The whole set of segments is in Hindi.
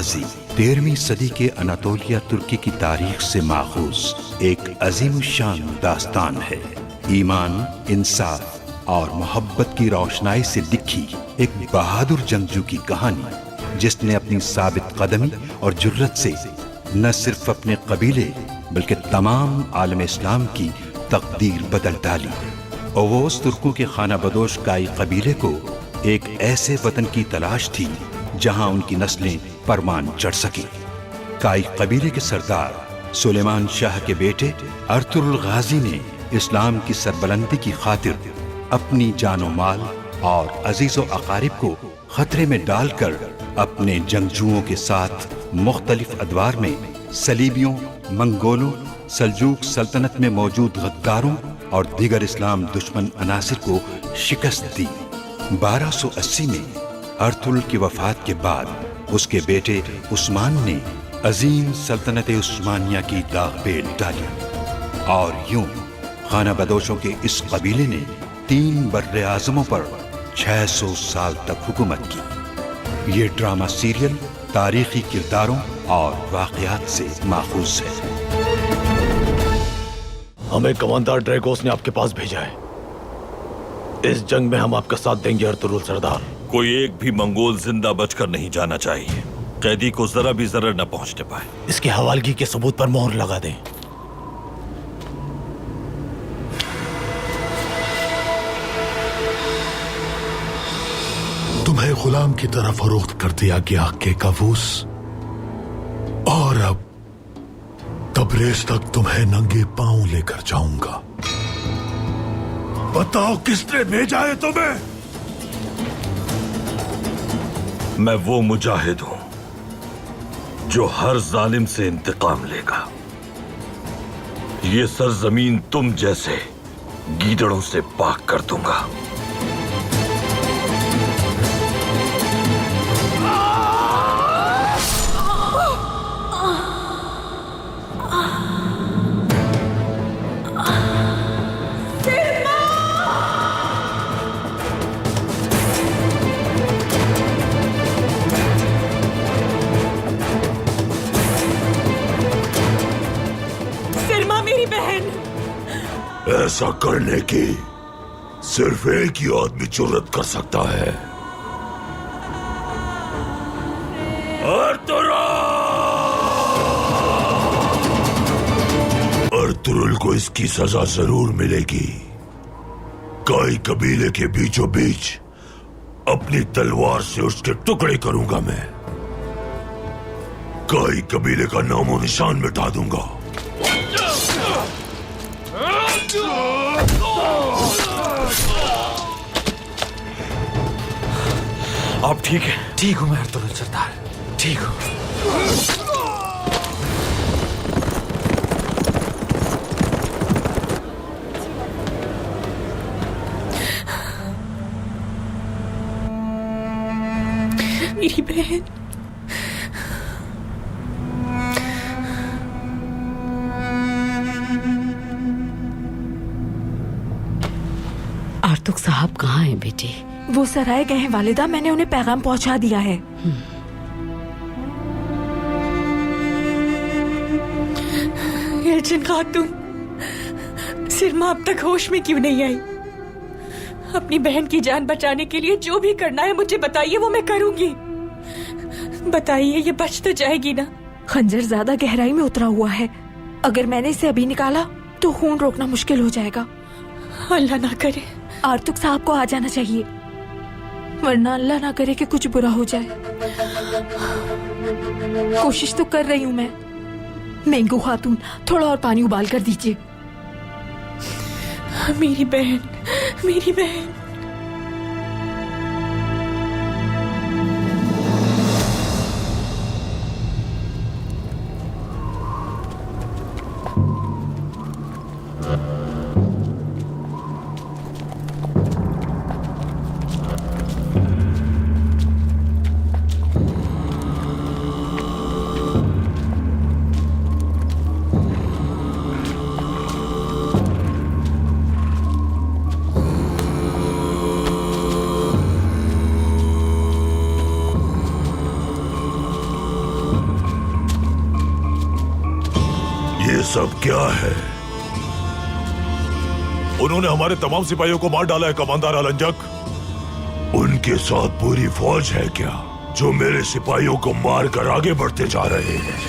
गाजी 13वीं सदी के अनातोलिया तुर्की की तारीख से माखूज एक अजीम शान दास्तान है। ईमान, इंसाफ और मोहब्बत की रोशनाई से लिखी एक बहादुर जंगजू की कहानी, जिसने अपनी साबित कदमी और जुर्रत से न सिर्फ अपने कबीले बल्कि तमाम आलम इस्लाम की तकदीर बदल डाली। ओवोस तुर्कों के खाना बदोश काई कबीले को एक ऐसे वतन की तलाश थी जहां उनकी नस्लें परवान चढ़ सकी। काई कबीले के सरदार सुलेमान शाह के बेटे अर्तुगरुल गाजी ने इस्लाम की सरबलंदी की खातिर अपनी जानो माल और अजीजो अकारिब को खतरे में डालकर अपने जंगजुओं के साथ मुख्तलिफ अदवार में सलीबियों, मंगोलों, सल्जूक सल्तनत में मौजूद गद्दारों और दीगर इस्लाम दुश्मन अनासिर को शिकस्त दी। 1280 में अर्तुगरुल की वफात के बाद उसके बेटे उस्मान ने अजीम सल्तनत उस्मानिया की दागपेल डाली और यूं खाना बदोशों के इस कबीले ने 3 बर्रे आज़मों पर 600 साल तक हुकूमत की। ये ड्रामा सीरियल तारीखी किरदारों और वाक़यात से माखूज है। हमें कमांडर ड्रैगोस ने आपके पास भेजा है। इस जंग में हम आपका साथ देंगे अर्तुगरुल सरदार। कोई एक भी मंगोल जिंदा बचकर नहीं जाना चाहिए। कैदी को जरा भी जरर न पहुंचने पाए। इसके हवालगी के सबूत पर मोहर लगा दें। तुम्हें गुलाम की तरह फरोख्त कर दिया गया के काबूस, और अब तबरेज तक तुम्हें नंगे पांव लेकर जाऊंगा। बताओ किसने भेजा है तुम्हें? मैं वो मुजाहिद हूं जो हर जालिम से इंतकाम लेगा। ये सरजमीन तुम जैसे गीदड़ों से पाक कर दूंगा। ऐसा करने की सिर्फ एक ही आदमी जुर्रत कर सकता है। अर्तुगरुल को इसकी सजा जरूर मिलेगी। काई कबीले के बीचों बीच अपनी तलवार से उसके टुकड़े करूंगा मैं। काई कबीले का नामो निशान मिटा दूंगा। आप ठीक है? ठीक हूं मैं अर्तुगरुल सरदार, ठीक हूं। मेरी बहन, आर्तुग साहब कहाँ हैं बेटी? वो सराय गए हैं वालिदा, मैंने उन्हें पैगाम पहुंचा दिया है। एल्चिन खातून, सिरमा अब तक होश में क्यों नहीं आई? अपनी बहन की जान बचाने के लिए जो भी करना है मुझे बताइए, वो मैं करूंगी। बताइए, ये बच तो जाएगी ना? खंजर ज्यादा गहराई में उतरा हुआ है, अगर मैंने इसे अभी निकाला तो खून रोकना मुश्किल हो जाएगा। अल्लाह ना करे आर्तुग साहब को आ जाना चाहिए, वरना अल्लाह ना करे कि कुछ बुरा हो जाए। कोशिश तो कर रही हूं मैं। मैंगो खातून, थोड़ा और पानी उबाल कर दीजिए। मेरी बहन, मेरी बहन। सब क्या है? उन्होंने हमारे तमाम सिपाहियों को मार डाला है कमांडर अलंजक। उनके साथ पूरी फौज है क्या, जो मेरे सिपाहियों को मार कर आगे बढ़ते जा रहे हैं?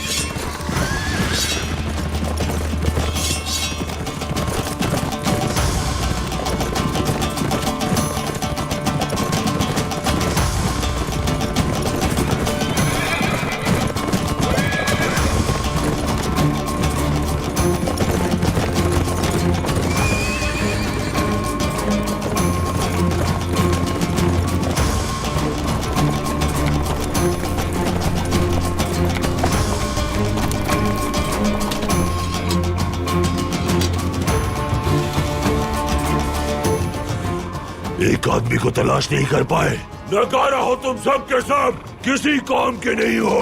एक आदमी को तलाश नहीं कर पाए। नकारा हो तुम सब के सब, किसी काम के नहीं हो।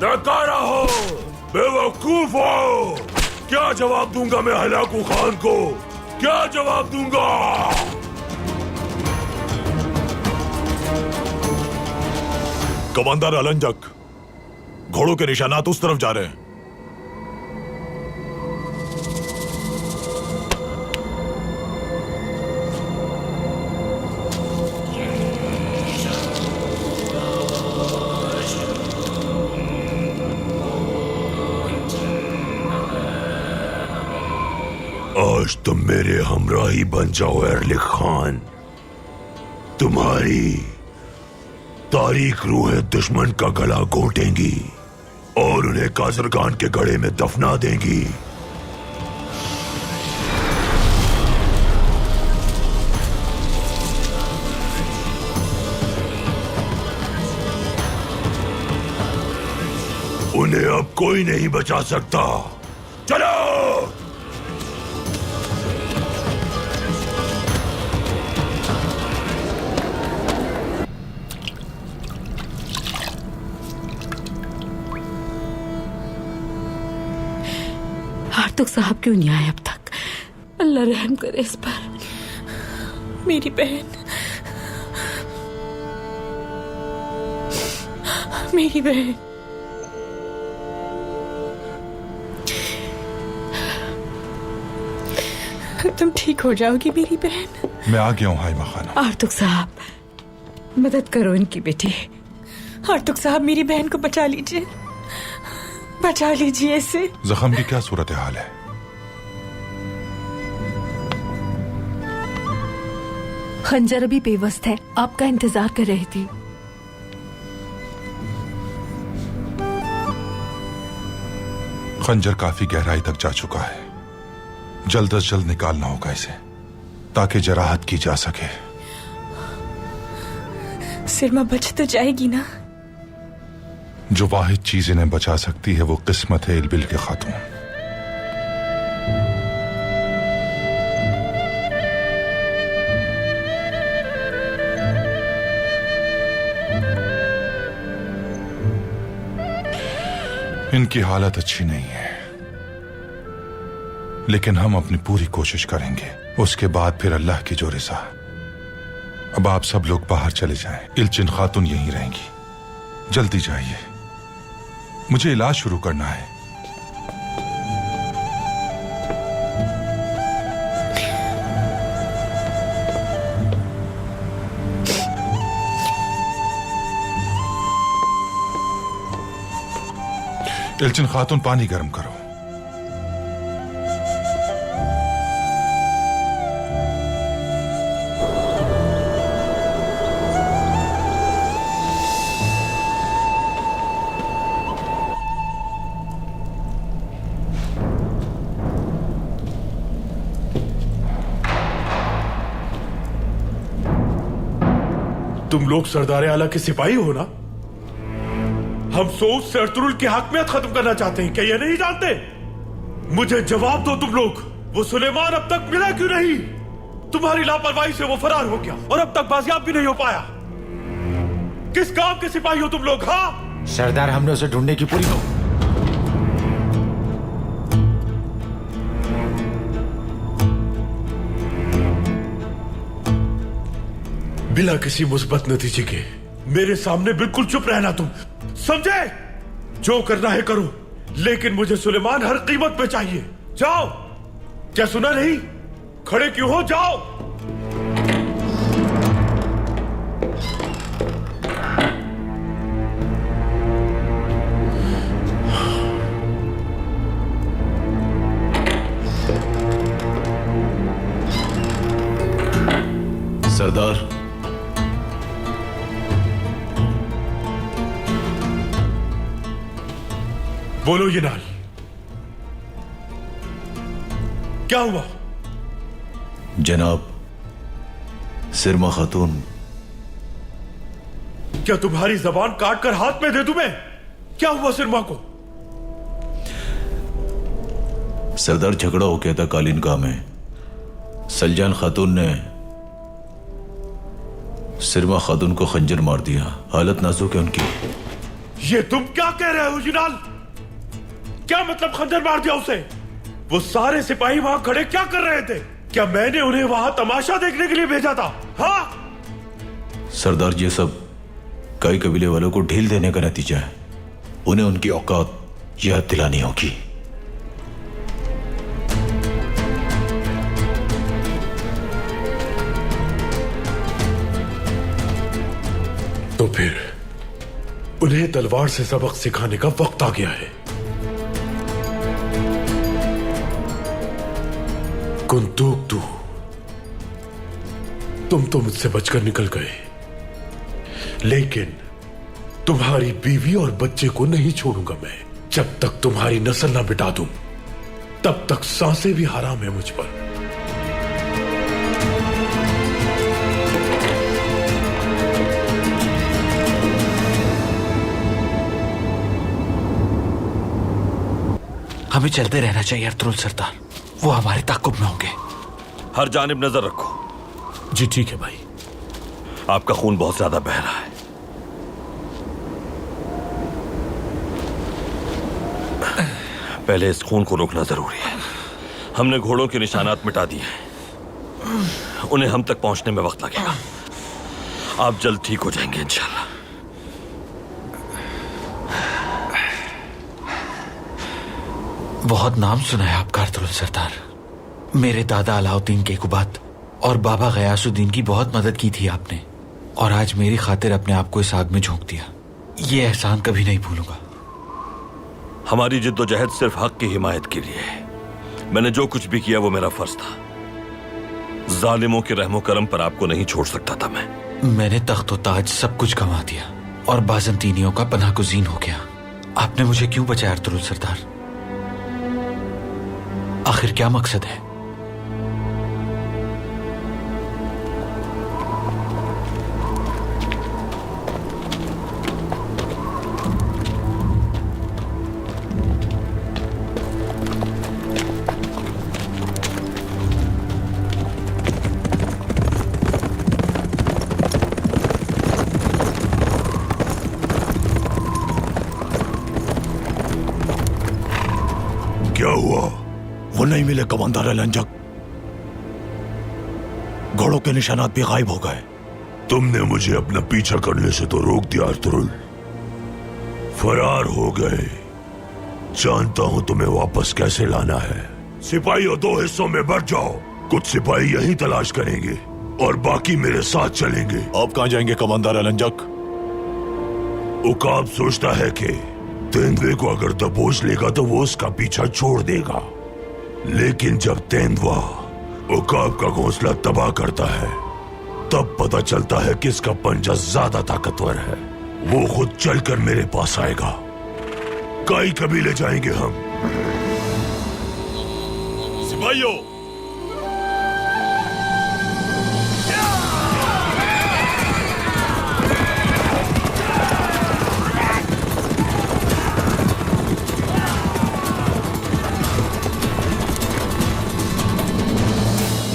नकारा हो, बेवकूफ हो। क्या जवाब दूंगा मैं हलाकू खान को? क्या जवाब दूंगा? कमांडर अलंजक, घोड़ों के निशानात उस तरफ जा रहे हैं। आज तुम मेरे हमराही बन जाओ एरलिक खान। तुम्हारी तारीख रूहें दुश्मन का गला घोटेंगी और उन्हें काजरगान के गड़े में दफना देंगी। उन्हें अब कोई नहीं बचा सकता। चलो! आर्तुक साहब क्यों नहीं आए अब तक? अल्लाह रहम करे इस पर। मेरी बहन, मेरी बहन। तुम ठीक हो जाओगी मेरी बहन। मैं आ गया हूँ हाइमा खाना। आर्तुक साहब, मदद करो इनकी बेटी। आर्तुक साहब, मेरी बहन को बचा लीजिए, बचा लीजिए इसे। जख्म की क्या सूरत हाल है? खंजर अभी बेवस्त है, आपका इंतजार कर रही थी। खंजर काफी गहराई तक जा चुका है। जल्द अज जल्द निकालना होगा इसे, ताकि जराहत की जा सके। सिरमा बच तो जाएगी ना? जो वाहिद चीज इन्हें बचा सकती है वो किस्मत है इलबिल के खातून। इनकी हालत अच्छी नहीं है, लेकिन हम अपनी पूरी कोशिश करेंगे। उसके बाद फिर अल्लाह की जो रिज़ा। अब आप सब लोग बाहर चले जाएं। इल्चिन खातून यहीं रहेंगी। जल्दी जाइए, मुझे इलाज शुरू करना है। इल्चिन खातून, पानी गर्म करो। तुम लोग सरदार आला के सिपाही हो ना? हम सोच से अर्तुरुल की हकमियत खत्म करना चाहते हैं, क्या ये नहीं जानते? मुझे जवाब दो तुम लोग, वो सुलेमान अब तक मिला क्यों नहीं? तुम्हारी लापरवाही से वो फरार हो गया और अब तक बाजियाब भी नहीं हो पाया। किस काम के सिपाही हो तुम लोग? हाँ सरदार, हमने उसे ढूंढने की पूरी बिना किसी मुस्बत नतीजे के मेरे सामने बिल्कुल चुप रहना तुम, समझे? जो करना है करो, लेकिन मुझे सुलेमान हर कीमत पे चाहिए। जाओ। क्या सुना नहीं? खड़े क्यों हो? जाओ। सरदार, बोलो यिनाल, क्या हुआ? जनाब, सिरमा खातून। क्या तुम्हारी जबान काट कर हाथ में दे दूं मैं? क्या हुआ सिरमा को? सरदार, झगड़ा हो गया था कालीन गाह में। सलजान खातून ने सिरमा खातून को खंजर मार दिया। हालत नाजुक है उनकी। ये तुम क्या कह रहे हो युनाल? क्या मतलब खंजर मार दिया उसे? वो सारे सिपाही वहां खड़े क्या कर रहे थे? क्या मैंने उन्हें वहां तमाशा देखने के लिए भेजा था? हाँ सरदार, ये सब कई कबीले वालों को ढील देने का नतीजा है। उन्हें उनकी औकात याद दिलानी होगी। तो फिर उन्हें तलवार से सबक सिखाने का वक्त आ गया है। कुंतुक तुम तो मुझसे बचकर निकल गए, लेकिन तुम्हारी बीवी और बच्चे को नहीं छोड़ूंगा मैं। जब तक तुम्हारी नस्ल ना मिटा दूं, तब तक सांसें भी हराम है मुझ पर। हमें चलते रहना चाहिए अर्तुल सरदार, वो हमारे ताक़ुब में होंगे। हर जानिब नजर रखो। जी ठीक है भाई। आपका खून बहुत ज्यादा बह रहा है। पहले इस खून को रोकना जरूरी है। हमने घोड़ों के निशानात मिटा दिए हैं। उन्हें हम तक पहुंचने में वक्त लगेगा। आप जल्द ठीक हो जाएंगे इंशाल्लाह। बहुत नाम सुना है आपका अर्तुल सरदार। मेरे दादा अलाउद्दीन केकुबात और बाबा गयासुद्दीन की बहुत मदद की थी आपने, और आज मेरी खातिर अपने आप को इस आग में झोंक दिया। ये एहसान कभी नहीं भूलूंगा। हमारी जिद्दोजहद सिर्फ हक की हिमायत के लिए है। मैंने जो कुछ भी किया वो मेरा फर्ज था। जालिमों के रहमो करम पर आपको नहीं छोड़ सकता था मैंने तख्त और ताज सब कुछ गंवा दिया और बाज़ंतीनियों का पनाहगुज़ीन हो गया। आपने मुझे क्यों बचाया अर्तुल सरदार? आखिर क्या मकसद है? क्या हुआ? वो नहीं मिले कमांडर अलंजक। घोड़ों के निशानात भी गायब हो गए। तुमने मुझे अपना पीछा करने से तो रोक दिया अर्तुल। फरार हो गए। जानता हूं तुम्हें वापस कैसे लाना है। सिपाहियों, 2 हिस्सों में बढ़ जाओ। कुछ सिपाही यहीं तलाश करेंगे और बाकी मेरे साथ चलेंगे। आप कहां जाएंगे कमांडर अलंजक? उकाब सोचता है कि तेंदुए को अगर दबोच लेगा तो वो उसका पीछा छोड़ देगा, लेकिन जब तेंदुआ उकाब का घोंसला तबाह करता है तब पता चलता है किसका पंजा ज्यादा ताकतवर है। वो खुद चलकर मेरे पास आएगा। कई कबीले जाएंगे हम। सिपाहियों,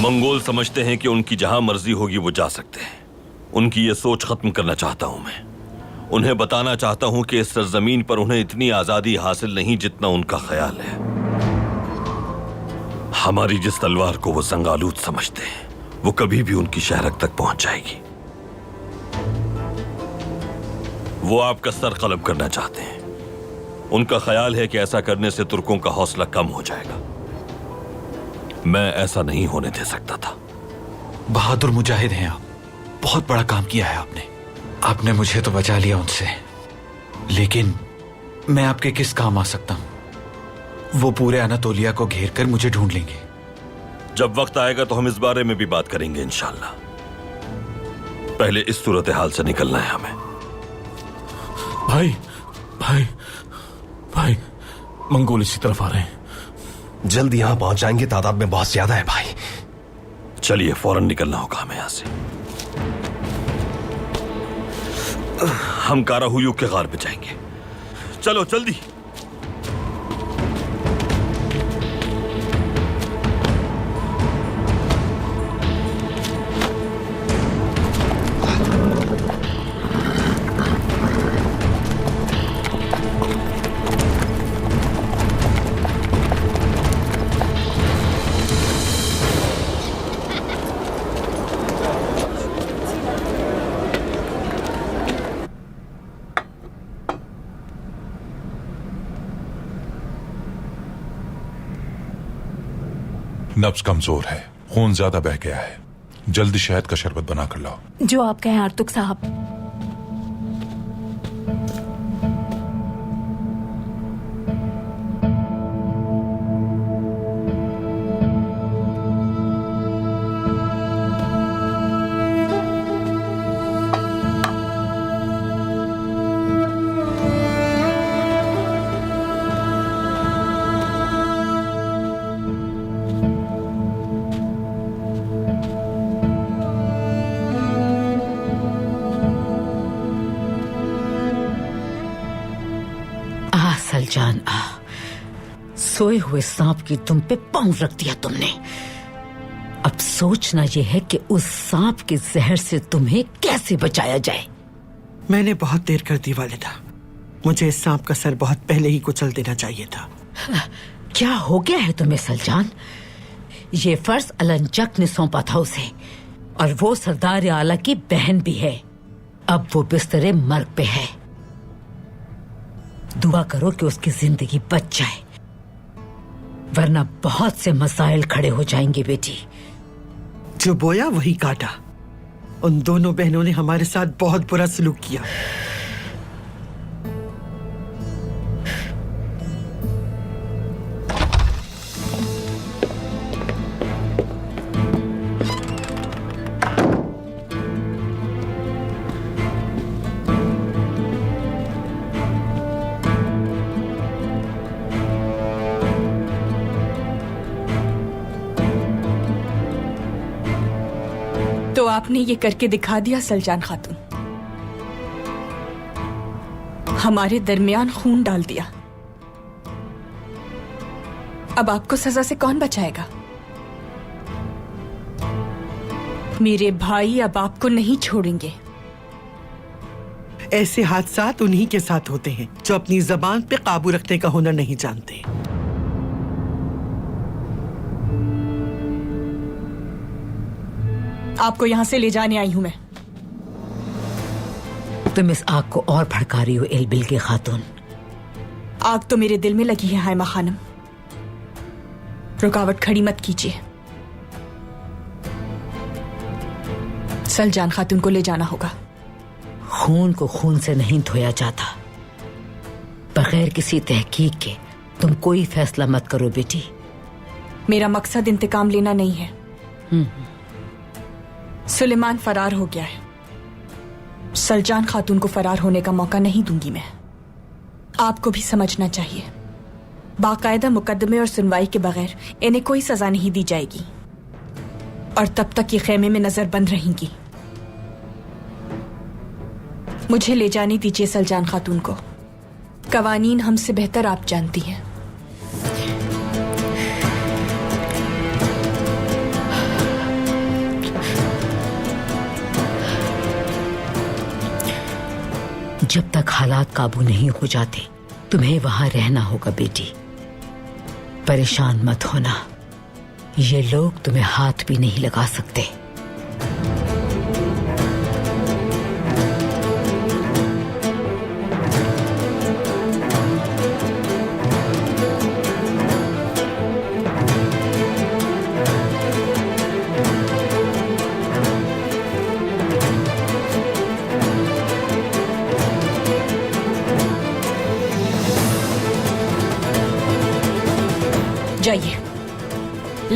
मंगोल समझते हैं कि उनकी जहां मर्जी होगी वो जा सकते हैं। उनकी ये सोच खत्म करना चाहता हूं मैं। उन्हें बताना चाहता हूं कि इस सरजमीन पर उन्हें इतनी आजादी हासिल नहीं जितना उनका ख्याल है। हमारी जिस तलवार को वो जंगालूद समझते हैं वो कभी भी उनकी शहरक तक पहुंच जाएगी। वो आपका सर कलब करना चाहते हैं, उनका ख्याल है कि ऐसा करने से तुर्कों का हौसला कम हो जाएगा। मैं ऐसा नहीं होने दे सकता था। बहादुर मुजाहिद हैं आप, बहुत बड़ा काम किया है आपने। आपने मुझे तो बचा लिया उनसे, लेकिन मैं आपके किस काम आ सकता हूं? वो पूरे अनातोलिया को घेर कर मुझे ढूंढ लेंगे। जब वक्त आएगा तो हम इस बारे में भी बात करेंगे इंशाल्लाह। पहले इस सूरत हाल से निकलना है हमें। भाई भाई भाई, मंगोल इसी तरफ आ रहे हैं। जल्द यहां पहुंच जाएंगे, तादाद में बहुत ज्यादा है भाई। चलिए फौरन निकलना होगा हमें यहां से। हम काराहुयू के गार पे जाएंगे। चलो जल्दी। नब्ज कमजोर है, खून ज्यादा बह गया है। जल्दी शहद का शरबत बना कर लाओ। जो आप कहें आर्तुक साहब। सलजान आ, सोए हुए सांप की तुम पे पांव रख दिया तुमने। अब सोचना यह है कि उस सांप के जहर से तुम्हें कैसे बचाया जाए। मैंने बहुत देर कर दी वालिदा। मुझे इस सांप का सर बहुत पहले ही कुचल देना चाहिए था। क्या हो गया है तुम्हें सलजान? ये फर्ज अलंचक ने सौंपा था उसे, और वो सरदार आला की बहन भी है। अब वो बिस्तरे मर्ग पे है। दुआ करो कि उसकी जिंदगी बच जाए, वरना बहुत से मसाइल खड़े हो जाएंगे बेटी। जो बोया वही काटा। उन दोनों बहनों ने हमारे साथ बहुत बुरा सलूक किया। तो आपने ये करके दिखा दिया सलजान खातून। हमारे दरमियान खून डाल दिया। अब आपको सजा से कौन बचाएगा? मेरे भाई अब आपको नहीं छोड़ेंगे। ऐसे हादसात उन्हीं के साथ होते हैं जो अपनी जबान पे काबू रखने का हुनर नहीं जानते। आपको यहां से ले जाने आई हूं मैं। तुम इस आग को और भड़का रही हो एलबिल के खातून। आग तो मेरे दिल में लगी है हायमा खानम। रुकावट खड़ी मत कीजिए। सलजान खातून को ले जाना होगा। खून को खून से नहीं धोया जाता। बगैर किसी तहकीक के तुम कोई फैसला मत करो बेटी। मेरा मकसद इंतकाम लेना नहीं है। सुलेमान फरार हो गया है। सलजान खातून को फरार होने का मौका नहीं दूंगी मैं। आपको भी समझना चाहिए, बाकायदा मुकदमे और सुनवाई के बगैर इन्हें कोई सजा नहीं दी जाएगी, और तब तक ये खेमे में नजरबंद रहेंगी। मुझे ले जाने दीजिए सलजान खातून को। कवानीन हमसे बेहतर आप जानती हैं। जब तक हालात काबू नहीं हो जाते तुम्हें वहां रहना होगा बेटी। परेशान मत होना, ये लोग तुम्हें हाथ भी नहीं लगा सकते।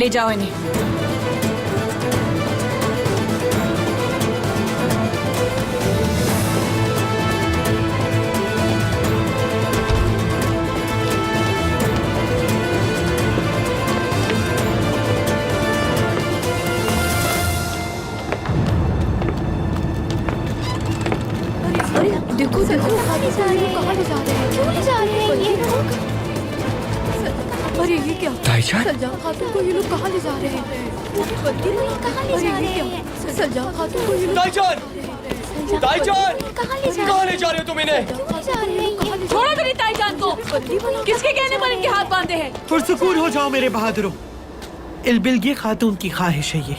ले जाओ इन्हें। देखो देखो कहाँ ले जा रहे हैं, क्यों ले जा रहे हैं ये लोग? अरे ये क्या सलजान खातून को ये लोग कहाँ ले जा रहे हैं? कहाँ ले जा रहे हैं? सलजान खातून को ये लोग कहाँ ले जा रहे हो तुम इन्हें? छोड़ो मेरी ताईजान को। किसके कहने पर इनके हाथ बांधे हैं? पुरसुकून हो जाओ मेरे बहादुरों। इल्बिलगी खातून की ख्वाहिश है ये।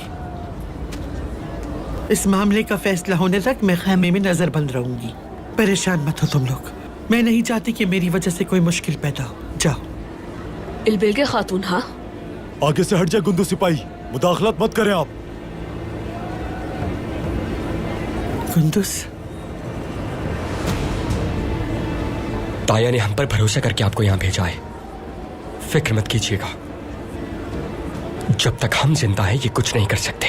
इस मामले का फैसला होने तक मैं खैमे में नजर बंद रहूंगी। परेशान मत हो तुम लोग। मैं नहीं चाहती कि मेरी वजह से कोई मुश्किल पैदा हो। जाओ। इल्बिलगी खातून, हाँ आगे से हट जाए गुंदू सिपाही, मुदाखलत मत करें आप। कुंदुस, ताया ने हम पर भरोसा करके आपको यहाँ भेजा है। फिक्र मत कीजिएगा, जब तक हम जिंदा हैं ये कुछ नहीं कर सकते।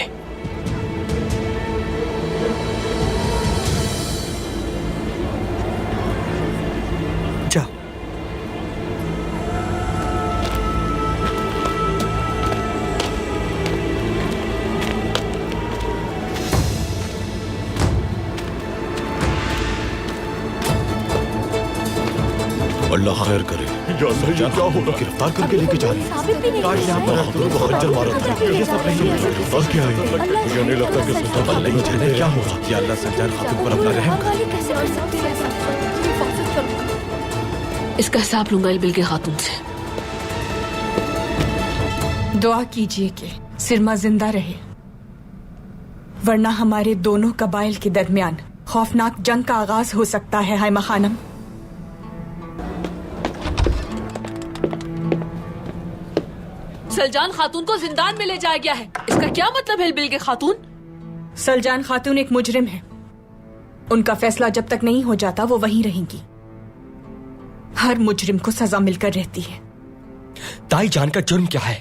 जाओ। अल्लाह खैर करे। या सही क्या होगा? गिरफ्तार करके लेके जा रहे हैं। खंजर मारा था। ये सब नहीं गिरफ्तार किया है। मुझे नहीं लगता कि सुल्तान नहीं जाने क्या होगा। या अल्लाह सलजान खातून पर अपना रहम करे। इसका हिसाब लूंगा इल्बिलगी खातून से। दुआ कीजिए कि सिरमा जिंदा रहे, वरना हमारे दोनों कबाइल के दरमियान खौफनाक जंग का आगाज हो सकता है। हायमा खानम, सलजान खातून को जिंदान में ले जाया गया है। इसका क्या मतलब है इल्बिलगी खातून? सलजान खातून एक मुजरिम है। उनका फैसला जब तक नहीं हो जाता वो वहीं रहेंगी। हर मुजरिम को सजा मिलकर रहती है। ताई जान का जुर्म क्या है?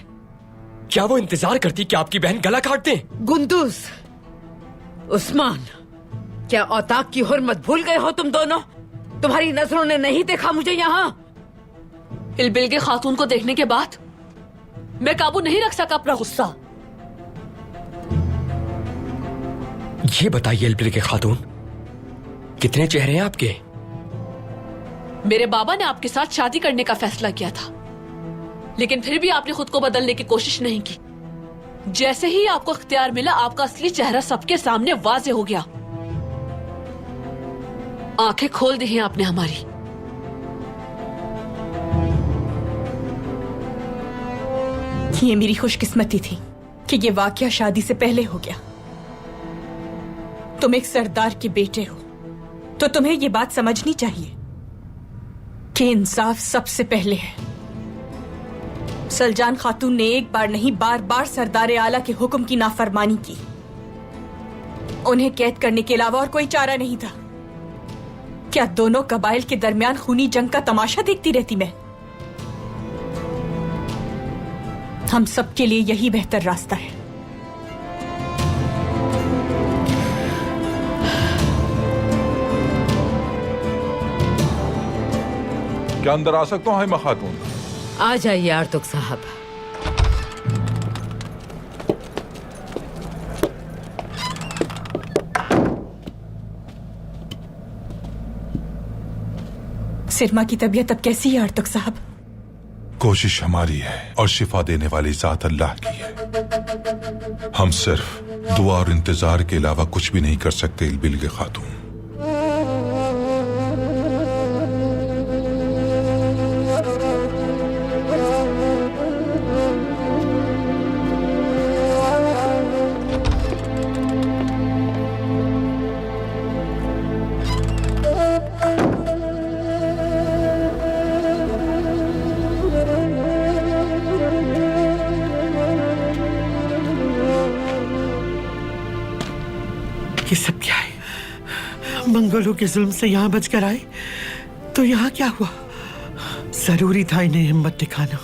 क्या वो इंतजार करती कि आपकी बहन गला काट दे? गुंदूस, उस्मान, क्या औताक की हुर्मत भूल गए हो तुम दोनों? तुम्हारी नजरों ने नहीं देखा मुझे यहाँ? इल्बिलगी खातून को देखने के बाद मैं काबू नहीं रख सका अपना गुस्सा। ये बताइए इल्बिलगी खातून, कितने चेहरे हैं आपके? मेरे बाबा ने आपके साथ शादी करने का फैसला किया था, लेकिन फिर भी आपने खुद को बदलने की कोशिश नहीं की। जैसे ही आपको इख्तियार मिला, आपका असली चेहरा सबके सामने वाज़ेह हो गया। आंखें खोल दी हैं आपने हमारी। ये मेरी खुशकिस्मती थी कि ये वाकया शादी से पहले हो गया। तुम एक सरदार के बेटे हो तो तुम्हें ये बात समझनी चाहिए कि इंसाफ सबसे पहले है। सलजान खातून ने एक बार नहीं बार बार सरदार आला के हुक्म की नाफरमानी की। उन्हें कैद करने के अलावा और कोई चारा नहीं था। क्या दोनों कबाइल के दरमियान खूनी जंग का तमाशा देखती रहती मैं? हम सबके लिए यही बेहतर रास्ता है। क्या अंदर आ सकता हूँ हायमा खातून? आ जाइए आर्तुक साहब। सिरमा की तबीयत अब कैसी है आर्तुक साहब? कोशिश हमारी है और शिफा देने वाली जात अल्लाह की है। हम सिर्फ दुआ और इंतजार के अलावा कुछ भी नहीं कर सकते इल्बिलगी खातून। ये सब क्या है? मंगोलों के जुल्म से यहाँ बच कर आए तो यहाँ क्या हुआ? जरूरी था इन्हें हिम्मत दिखाना।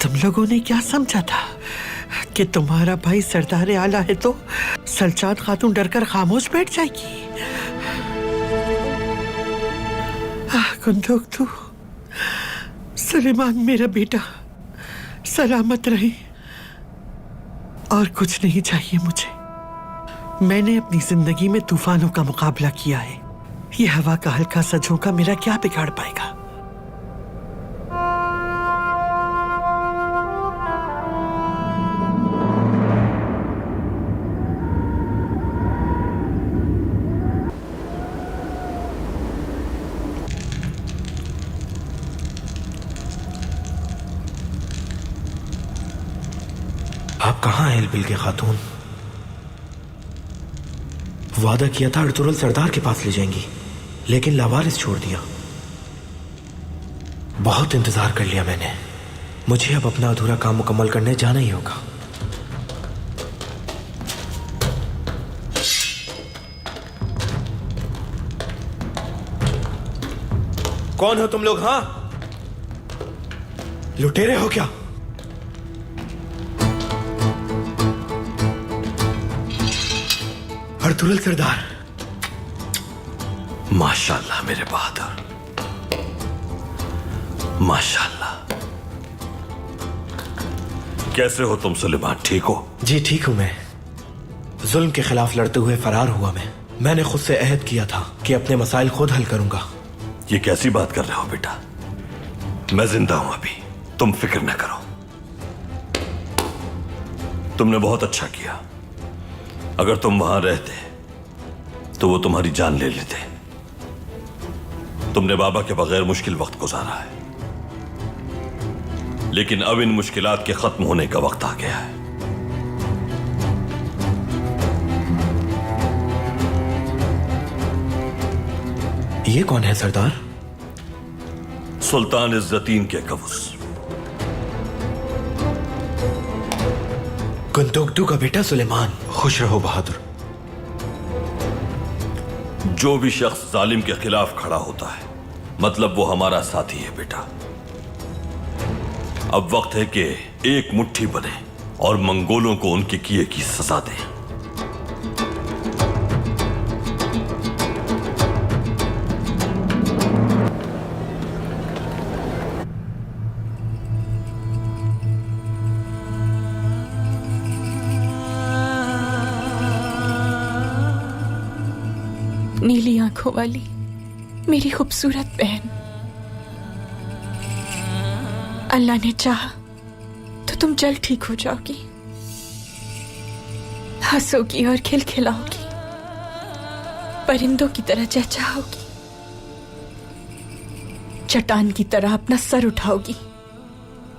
तुम तुम लोगों ने क्या समझा था कि तुम्हारा भाई सरदार आला है तो सल्जान खातून डरकर खामोश बैठ जाएगी? कुंदुक तू, सुलेमान मेरा बेटा सलामत रहे, और कुछ नहीं चाहिए मुझे। मैंने अपनी जिंदगी में तूफानों का मुकाबला किया है, ये हवा का हल्का सा झोंका मेरा क्या बिगाड़ पाएगा? आप कहाँ हैं एलबिल के खातून? वादा किया था अर्तुगरुल सरदार के पास ले जाएंगी, लेकिन लावारिस छोड़ दिया। बहुत इंतजार कर लिया मैंने, मुझे अब अपना अधूरा काम मुकम्मल करने जाना ही होगा। कौन हो तुम लोग? हाँ, लुटेरे हो क्या? अर्तुगरुल सरदार। माशाल्लाह मेरे बहादुर, माशाल्लाह। कैसे हो तुम सुलेमान, ठीक हो? जी ठीक हूं मैं। जुल्म के खिलाफ लड़ते हुए फरार हुआ मैंने खुद से अहद किया था कि अपने मसाइल खुद हल करूंगा। ये कैसी बात कर रहे हो बेटा? मैं जिंदा हूं अभी, तुम फिक्र न करो। तुमने बहुत अच्छा किया। अगर तुम वहां रहते तो वो तुम्हारी जान ले लेते। तुमने बाबा के बगैर मुश्किल वक्त गुजारा है, लेकिन अब इन मुश्किलात के खत्म होने का वक्त आ गया है। ये कौन है सरदार? सुल्तान इज्जतीन के कवस, कुंतुक्तू का बेटा सुलेमान। खुश रहो बहादुर। जो भी शख्स जालिम के खिलाफ खड़ा होता है, मतलब वो हमारा साथी है बेटा। अब वक्त है कि एक मुट्ठी बने और मंगोलों को उनके किए की सजा दें। नीली आंखों वाली मेरी खूबसूरत बहन, अल्लाह ने चाहा तो तुम जल्द ठीक हो जाओगी, हंसोगी और खिलखिलाओगी, परिंदों की तरह चहचहाओगी, चट्टान की तरह अपना सर उठाओगी।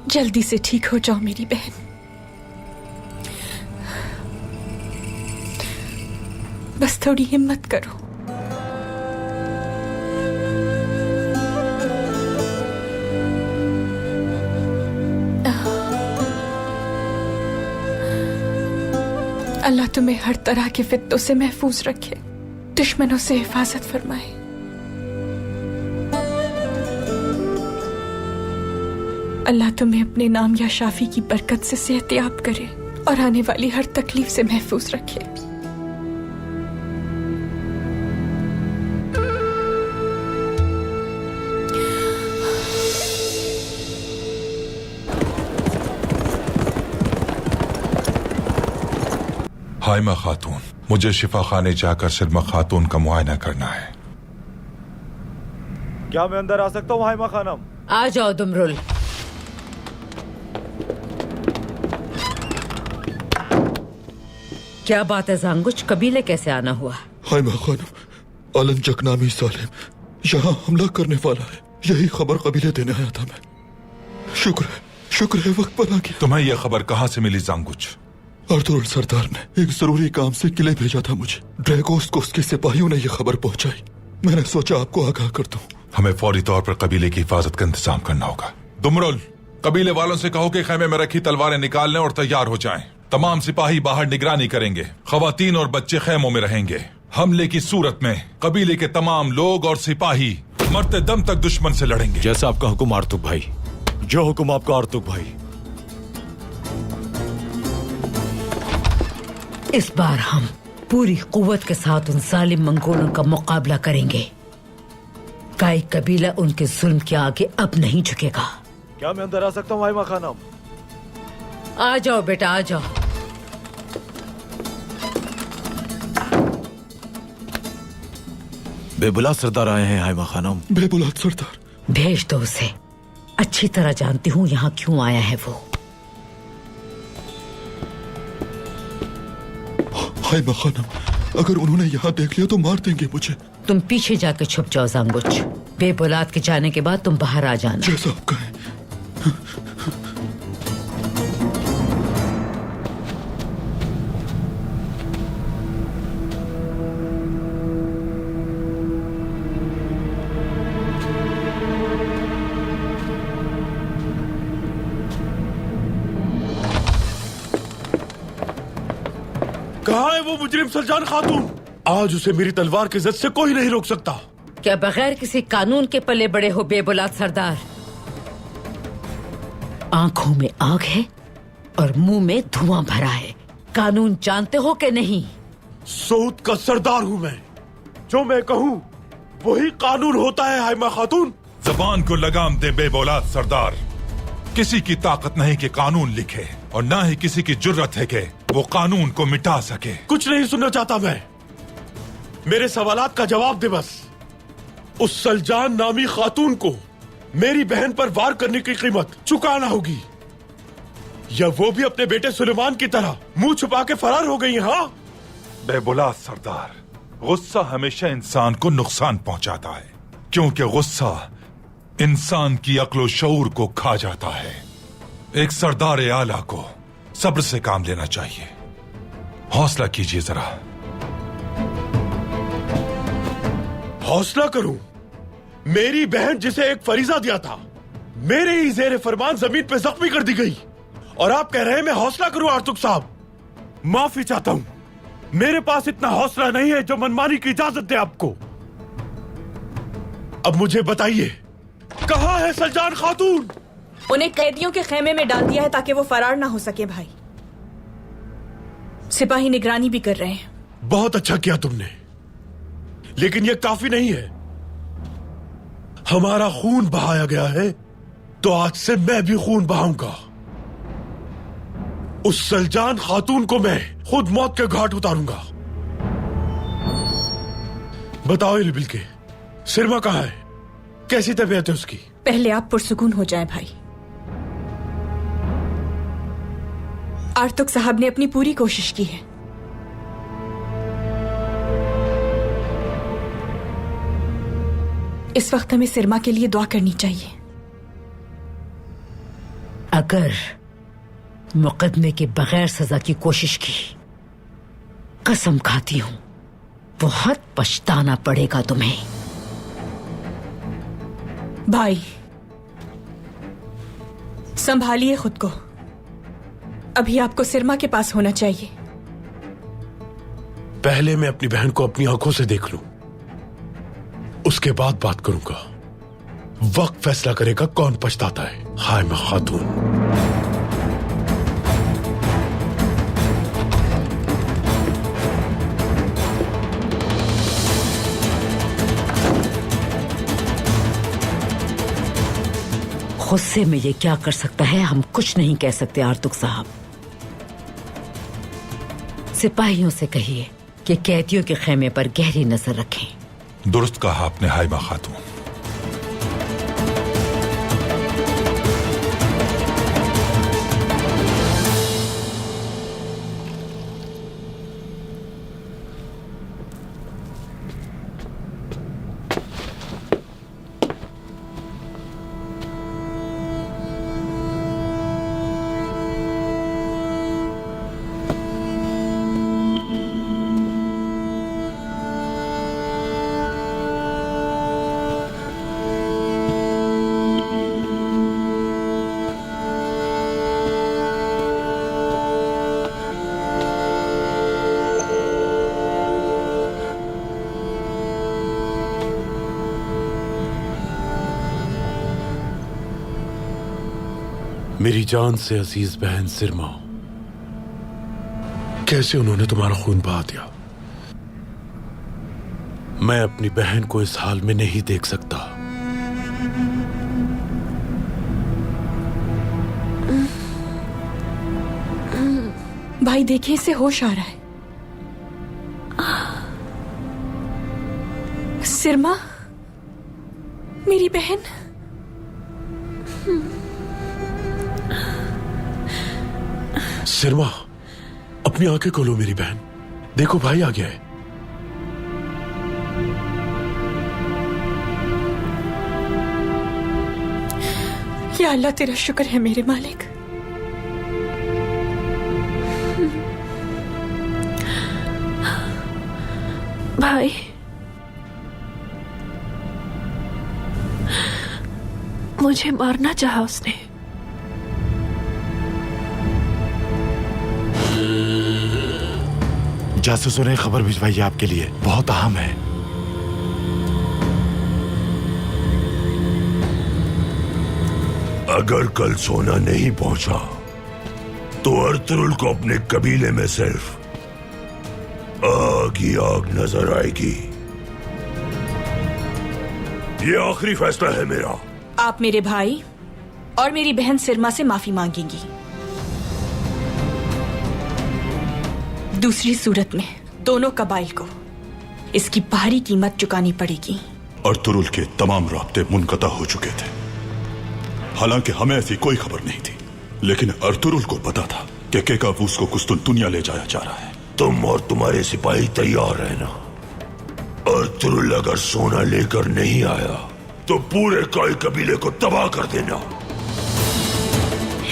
जल्दी से ठीक हो जाओ मेरी बहन। बस थोड़ी हिम्मत करो। अल्लाह तुम्हें हर तरह के फित्तों से महफूज रखे, दुश्मनों से हिफाजत फरमाए। अल्लाह तुम्हें अपने नाम या शाफी की बरकत से सेहतयाब करे और आने वाली हर तकलीफ से महफूज रखे। हाइमा खातून, मुझे शिफा खाने जाकर सलमा खातून का मुआयना करना है। क्या मैं अंदर आ सकता हूँ हाइमा खानम? आ जाओ दुमरुल। क्या बात है जांगुच, कबीले कैसे आना हुआ? हाइमा खानम, आलन जकनामी सालिम यहाँ हमला करने वाला है, यही खबर कबीले देने आया था मैं। शुक्र है वक्त पर आ गया। तुम्हें यह खबर कहाँ से मिली जांगुच? अर्तुगरुल सरदार ने एक जरूरी काम से किले भेजा था मुझे। ड्रैगोस को उसके सिपाहियों ने यह खबर पहुंचाई। मैंने सोचा आपको आगाह कर दूं। हमें फौरी तौर पर कबीले की हिफाजत का इंतजाम करना होगा। दुमरुल, कबीले वालों से कहो कि खैमे में रखी तलवारें निकाल लें और तैयार हो जाएं। तमाम सिपाही बाहर निगरानी करेंगे, खवातीन और बच्चे खैमों में रहेंगे। हमले की सूरत में कबीले के तमाम लोग और सिपाही मरते दम तक दुश्मन से लड़ेंगे। जैसा आपका हुक्म आर्तुक भाई। जो हुक्म आपका आर्तुक भाई। इस बार हम पूरी कुव्वत के साथ उन जालिम मंगोलों का मुकाबला करेंगे। काई कबीला उनके जुल्म के आगे अब नहीं झुकेगा। क्या मैं अंदर आ सकता हूँ हाइमा खानम? आ जाओ बेटा, आ जाओ। बेबुलाद सरदार आए हैं हाइमा खानम। बेबुलाद सरदार। भेज दो उसे। अच्छी तरह जानती हूँ यहाँ क्यों आया है वो। हाइमा खानम, अगर उन्होंने यहाँ देख लिया तो मार देंगे मुझे। तुम पीछे जाके छुप जाओ जांगुच। बेबुलाद के जाने के बाद तुम बाहर आ जाना। जैसा आप कहें। कहाँ है वो मुजरिम सलजान खातून? आज उसे मेरी तलवार की इज्जत से कोई नहीं रोक सकता। क्या बगैर किसी कानून के पले बड़े हो बेबुलाद सरदार? आंखों में आग है और मुंह में धुआं भरा है। कानून जानते हो कि नहीं? सऊद का सरदार हूँ मैं। जो मैं कहूँ वही कानून होता है हाइमा खातून। जबान को लगाम दे बेबौलाद सरदार। किसी की ताकत नहीं कि कानून लिखे और ना ही किसी की जुर्रत है कि वो कानून को मिटा सके। कुछ नहीं सुनना चाहता मैं। मेरे सवालात का जवाब दे बस। उस सलजान नामी खातून को मेरी बहन पर वार करने की कीमत चुकाना होगी, या वो भी अपने बेटे सुलेमान की तरह मुंह छुपा के फरार हो गई। हाँ बेबुलाद सरदार, गुस्सा हमेशा इंसान को नुकसान पहुंचाता है, क्योंकि गुस्सा इंसान की अक्ल शऊर को खा जाता है। एक सरदार आला को सब्र से काम लेना चाहिए। हौसला कीजिए जरा। हौसला करूं? मेरी बहन जिसे एक फरीजा दिया था मेरे ही जेर फरमान जमीन पे जख्मी कर दी गई, और आप कह रहे हैं मैं हौसला करूं? आर्तुक साहब, माफी चाहता हूं। मेरे पास इतना हौसला नहीं है जो मनमानी की इजाजत दे आपको। अब मुझे बताइए, कहां है सलजान खातून? उन्हें कैदियों के खेमे में डाल दिया है ताकि वो फरार ना हो सके भाई। सिपाही निगरानी भी कर रहे हैं। बहुत अच्छा किया तुमने, लेकिन यह काफी नहीं है। हमारा खून बहाया गया है तो आज से मैं भी खून बहाऊंगा। उस सलजान खातून को मैं खुद मौत के घाट उतारूंगा। बताओ इलबिल के सिरमा कहां है? कैसी तबीयत है उसकी? पहले आप पुरसुकून हो जाएं भाई। आर्तुक साहब ने अपनी पूरी कोशिश की है। इस वक्त हमें सिरमा के लिए दुआ करनी चाहिए। अगर मुकदमे के बगैर सजा की कोशिश की, कसम खाती हूं बहुत पछताना पड़ेगा तुम्हें। भाई संभालिए खुद को। अभी आपको सिरमा के पास होना चाहिए। पहले मैं अपनी बहन को अपनी आंखों से देख लूं, उसके बाद बात करूंगा। वक्त फैसला करेगा कौन पछताता है। हाय मैं खातून। गुस्से में ये क्या कर सकता है हम कुछ नहीं कह सकते आर्तुक साहब। सिपाहियों से कहिए कि कैदियों के खेमे पर गहरी नजर रखें। दुरुस्त कहा आपने हाइमा खातून। मेरी जान से अजीज बहन सिरमा, कैसे उन्होंने तुम्हारा खून बहा दिया? मैं अपनी बहन को इस हाल में नहीं देख सकता। भाई देखिए, इसे होश आ रहा है। सिरमा, मेरी बहन। सिरमा, अपनी आंखें खोलो मेरी बहन। देखो भाई आ गया है। या अल्लाह, तेरा शुक्र है मेरे मालिक। भाई, मुझे मारना चाहा उसने। जासूसों ने खबर भिजवाई है आपके लिए, बहुत अहम है। अगर कल सोना नहीं पहुंचा तो अर्तुरुल को अपने कबीले में सिर्फ आग ही आग नजर आएगी। ये आखिरी फैसला है मेरा। आप मेरे भाई और मेरी बहन सिरमा से माफी मांगेंगी। दूसरी सूरत में दोनों कबाइल को इसकी भारी कीमत चुकानी पड़ेगी। अर्तुरुल के तमाम राब्ते मुनक़ता हो चुके थे। हालांकि हमें ऐसी कोई खबर नहीं थी, लेकिन अर्तुरुल को पता था कि केकावूस को कुस्तुनतुनिया ले जाया जा रहा है। तुम और तुम्हारे सिपाही तैयार रहना। अर्तुरुल अगर सोना लेकर नहीं आया तो पूरे काई कबीले को तबाह कर देना।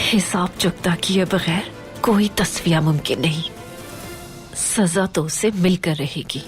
हिसाब चुकता किए बगैर कोई तस्फिया मुमकिन नहीं। सजा तो उसे मिलकर रहेगी।